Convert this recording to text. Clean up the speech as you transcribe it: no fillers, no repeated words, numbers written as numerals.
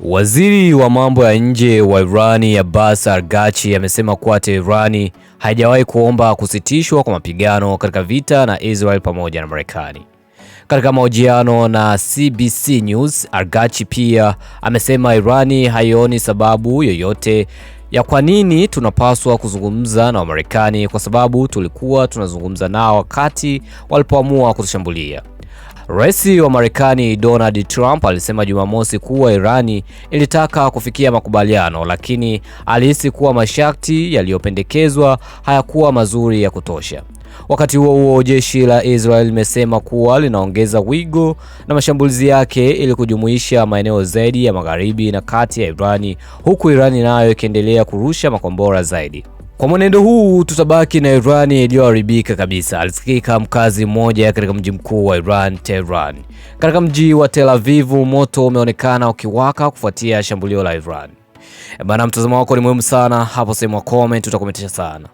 Waziri wa mambo ya nje wa Irani Abbas Araghchi amesema kuwa Tehran haijawahi kuomba kusitishwa kwa mapigano katika vita na Israel pamoja na Marekani. Katika mahojiano na CBC News, Araghchi pia amesema Irani haioni sababu yoyote ya kwa nini tunapaswa kuzungumza na Wamarekani kwa sababu tulikuwa tunazungumza nao wakati walipoamua kutushambulia. Rais wa Marekani Donald Trump alisema Jumamosi kuwa Irani ilitaka kufikia makubaliano, lakini alihisi kuwa masharti yaliyopendekezwa hayakuwa mazuri ya kutosha. Wakati huo huo, jeshi la Israel limesema kuwa linaongeza wigo na mashambulizi yake ili kujumuisha maeneo zaidi ya magharibi na kati ya Irani, huku Irani nayo ikiendelea kurusha makombora zaidi. Kwa mwenendo huu tutabaki na Irani iliyoharibika kabisa, alisikika mkazi mmoja katika mji mkuu wa Iran, Tehran. Katika mji wa Tel Aviv, moto umeonekana ukiwaka kufuatia shambulio la Iran. Bana, mtazamo wako ni muhimu sana hapo, sehemu ya comment utakometisha sana.